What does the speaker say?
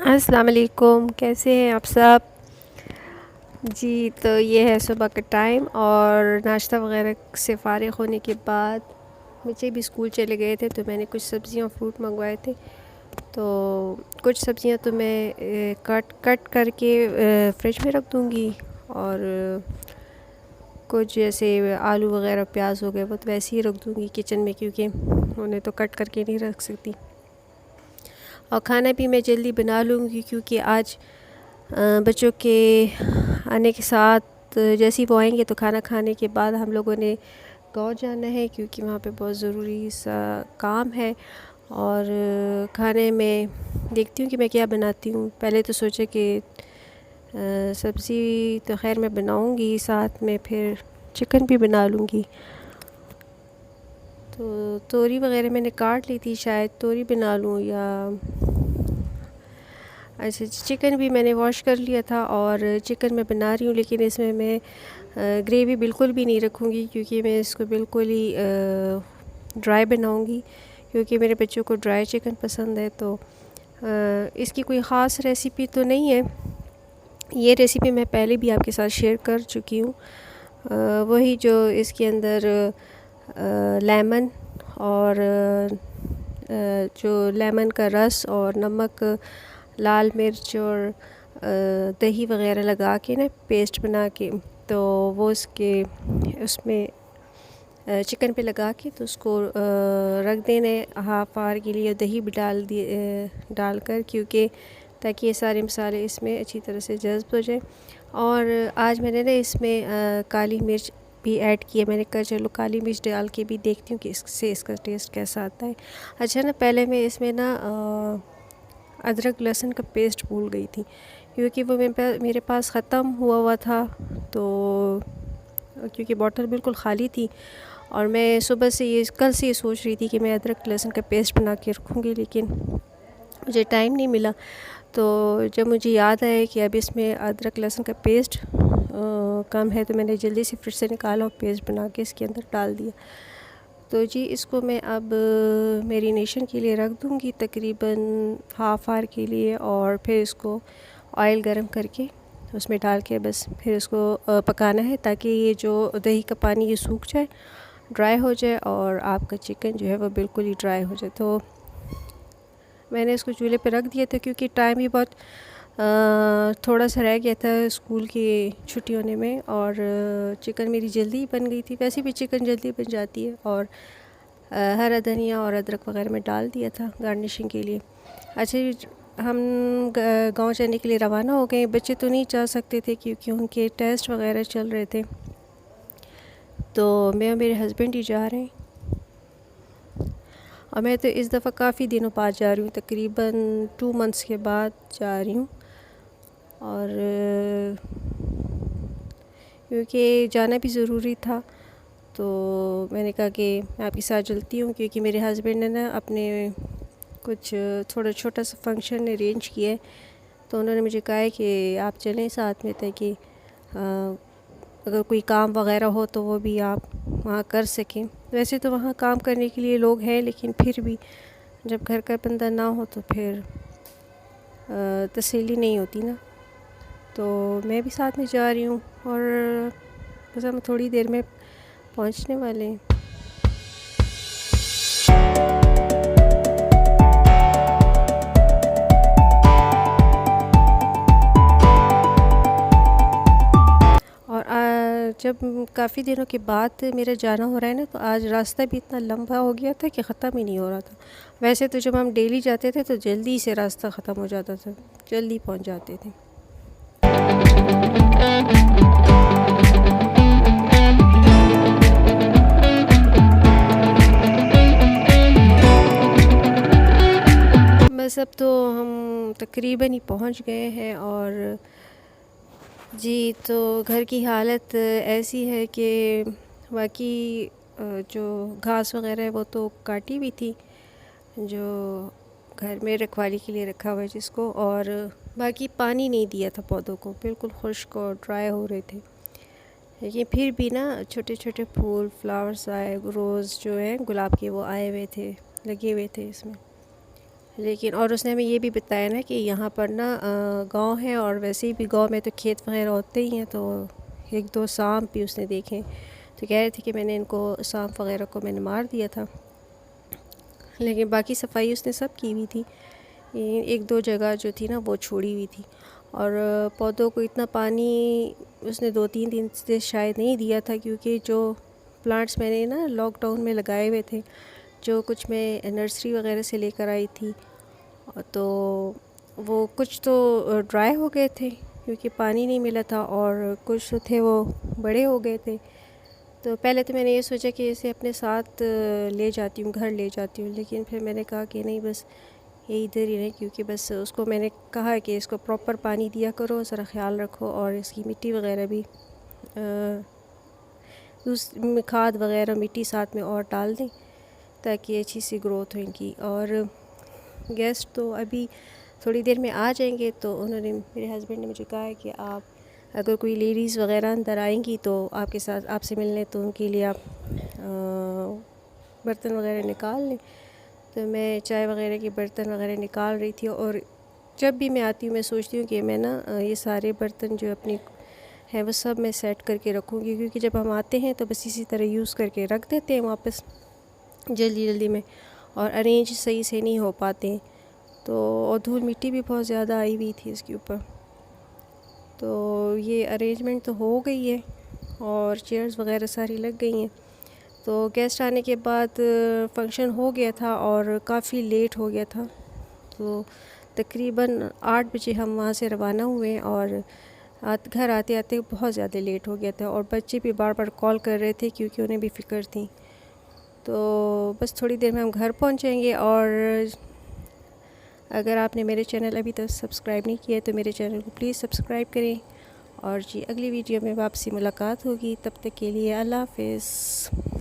अस्सलाम वालेकुम, कैसे हैं आप सब। जी, तो ये है सुबह का टाइम और नाश्ता वगैरह से फ़ारिग होने के बाद बच्चे भी स्कूल चले गए थे, तो मैंने कुछ सब्ज़ियाँ फ्रूट मंगवाए थे। तो कुछ सब्ज़ियाँ तो मैं कट कट करके फ्रिज में रख दूँगी, और कुछ जैसे आलू वगैरह प्याज हो गए वो तो वैसे ही रख दूँगी किचन में, क्योंकि उन्हें तो कट करके नहीं रख सकती। और खाना भी मैं जल्दी बना लूँगी, क्योंकि आज बच्चों के आने के साथ जैसे ही वो आएंगे तो खाना खाने के बाद हम लोगों ने गाँव जाना है, क्योंकि वहाँ पे बहुत ज़रूरी सा काम है। और खाने में देखती हूँ कि मैं क्या बनाती हूँ। पहले तो सोचा कि सब्ज़ी तो खैर मैं बनाऊँगी, साथ में फिर चिकन भी बना लूँगी। तो तोरी वगैरह मैंने काट ली थी, शायद तोरी बना लूँ या अच्छा। चिकन भी मैंने वॉश कर लिया था और चिकन मैं बना रही हूँ, लेकिन इसमें मैं ग्रेवी बिल्कुल भी नहीं रखूँगी, क्योंकि मैं इसको बिल्कुल ही ड्राई बनाऊँगी, क्योंकि मेरे बच्चों को ड्राई चिकन पसंद है। तो इसकी कोई ख़ास रेसिपी तो नहीं है। ये रेसिपी मैं पहले भी आपके साथ शेयर कर चुकी हूँ। वही जो इसके अंदर लेमन और जो लेमन का रस और नमक, लाल मिर्च और दही वगैरह लगा के ना पेस्ट बना के, तो वो उसके उसमें चिकन पे लगा के तो उसको रख देने हाफ़ आवर के लिए। दही भी डालकर, क्योंकि ताकि ये सारे मसाले इसमें अच्छी तरह से जज़्ब हो जाए। और आज मैंने ना इसमें काली मिर्च भी ऐड किया। मैंने कहा चलो काली मिर्च डाल के भी देखती हूँ कि इससे इसका टेस्ट कैसा आता है। अच्छा ना, पहले मैं इसमें ना अदरक लहसुन का पेस्ट भूल गई थी, क्योंकि वो मेरे पास ख़त्म हुआ था। तो क्योंकि बॉटल बिल्कुल ख़ाली थी और मैं सुबह से कल से ये सोच रही थी कि मैं अदरक लहसुन का पेस्ट बना के रखूँगी, लेकिन मुझे टाइम नहीं मिला। तो जब मुझे याद आया कि अब इसमें अदरक लहसुन का पेस्ट कम है, तो मैंने जल्दी से फ्रिज से निकाला और पेस्ट बना के इसके अंदर डाल दिया। तो जी, इसको मैं अब मैरिनेशन के लिए रख दूँगी तकरीबन हाफ़ आवर के लिए, और फिर इसको ऑयल गरम करके उसमें डाल के बस फिर उसको पकाना है, ताकि ये जो दही का पानी ये सूख जाए, ड्राई हो जाए और आपका चिकन जो है वो बिल्कुल ही ड्राई हो जाए। तो मैंने इसको चूल्हे पे रख दिया था, क्योंकि टाइम भी बहुत थोड़ा सा रह गया था स्कूल की छुट्टी होने में, और चिकन मेरी जल्दी बन गई थी। वैसे भी चिकन जल्दी बन जाती है। और हरा धनिया और अदरक वगैरह मैं डाल दिया था गार्निशिंग के लिए। अच्छा, हम गांव जाने के लिए रवाना हो गए। बच्चे तो नहीं जा सकते थे, क्योंकि उनके टेस्ट वगैरह चल रहे थे, तो मैं और मेरे हस्बैंड ही जा रहे हैं। और मैं तो इस दफ़ा काफ़ी दिनों बाद जा रही हूँ, तकरीबन 2 मंथ्स के बाद जा रही हूँ। और क्योंकि जाना भी ज़रूरी था, तो मैंने कहा कि मैं आपके साथ चलती हूँ, क्योंकि मेरे हस्बैंड ने ना अपने कुछ थोड़ा छोटा सा फंक्शन अरेंज किया है। तो उन्होंने मुझे कहा है कि आप चलें साथ में, ताकि अगर कोई काम वगैरह हो तो वो भी आप वहाँ कर सकें। वैसे तो वहाँ काम करने के लिए लोग हैं, लेकिन फिर भी जब घर का बंदा ना हो तो फिर तसल्ली नहीं होती ना। तो मैं भी साथ में जा रही हूँ, और बस हम थोड़ी देर में पहुँचने वाले हैं। और जब काफ़ी दिनों के बाद मेरा जाना हो रहा है ना, तो आज रास्ता भी इतना लंबा हो गया था कि ख़त्म ही नहीं हो रहा था। वैसे तो जब हम डेली जाते थे तो जल्दी से रास्ता ख़त्म हो जाता था, जल्दी पहुंच जाते थे। बस अब तो हम तकरीबन ही पहुंच गए हैं। और जी, तो घर की हालत ऐसी है कि बाकी जो घास वगैरह है वो तो काटी हुई थी, जो घर में रखवाली के लिए रखा हुआ है जिसको। और बाकी पानी नहीं दिया था पौधों को, बिल्कुल खुश्क और ड्राई हो रहे थे। लेकिन फिर भी ना छोटे छोटे फूल फ्लावर्स आए, रोज़ जो है गुलाब के वो आए हुए थे, लगे हुए थे इसमें। लेकिन और उसने हमें ये भी बताया ना कि यहाँ पर ना गांव है, और वैसे भी गांव में तो खेत वगैरह होते ही हैं, तो एक दो सांप भी उसने देखे। तो कह रहे थे कि मैंने इनको सांप वगैरह को मैंने मार दिया था, लेकिन बाकी सफाई उसने सब की हुई थी। एक दो जगह जो थी ना वो छोड़ी हुई थी। और पौधों को इतना पानी उसने 2-3 दिन से शायद नहीं दिया था, क्योंकि जो प्लांट्स मैंने ना लॉकडाउन में लगाए हुए थे, जो कुछ मैं नर्सरी वगैरह से लेकर आई थी, तो वो कुछ तो ड्राई हो गए थे क्योंकि पानी नहीं मिला था, और कुछ तो थे वो बड़े हो गए थे। तो पहले तो मैंने ये सोचा कि इसे अपने साथ ले जाती हूँ, घर ले जाती हूँ, लेकिन फिर मैंने कहा कि नहीं, बस ये इधर ही रहे, क्योंकि बस उसको मैंने कहा कि इसको प्रॉपर पानी दिया करो, ज़रा ख्याल रखो, और इसकी मिट्टी वगैरह भी उस खाद वगैरह मिट्टी साथ में और डाल दें, ताकि अच्छी सी ग्रोथ हो इनकी। और गेस्ट तो अभी थोड़ी देर में आ जाएंगे, तो उन्होंने, मेरे हस्बैंड ने मुझे कहा है कि आप अगर कोई लेडीज़ वगैरह अंदर आएंगी तो आपके साथ आपसे मिलने, तो उनके लिए आप बर्तन वगैरह निकाल लें। तो मैं चाय वगैरह के बर्तन वगैरह निकाल रही थी, और जब भी मैं आती हूँ मैं सोचती हूँ कि मैं ना ये सारे बर्तन जो अपनी हैं वो सब मैं सेट करके रखूँगी, क्योंकि जब हम आते हैं तो बस इसी तरह यूज़ करके रख देते हैं वापस जल्दी जल्दी में, और अरेंज सही से नहीं हो पाते। तो और धूल मिट्टी भी बहुत ज़्यादा आई हुई थी इसके ऊपर। तो ये अरेंजमेंट तो हो गई है, और चेयर्स वगैरह सारी लग गई हैं। तो गेस्ट आने के बाद फ़ंक्शन हो गया था, और काफ़ी लेट हो गया था। तो तकरीबन 8 बजे हम वहाँ से रवाना हुए, और घर आते आते बहुत ज़्यादा लेट हो गया था, और बच्चे भी बार बार कॉल कर रहे थे क्योंकि उन्हें भी फ़िक्र थी। तो बस थोड़ी देर में हम घर पहुँचेंगे। और अगर आपने मेरे चैनल अभी तक सब्सक्राइब नहीं किया तो मेरे चैनल को प्लीज़ सब्सक्राइब करें। और जी, अगली वीडियो में वापसी मुलाकात होगी, तब तक के लिए अल्लाह हाफ़िज़।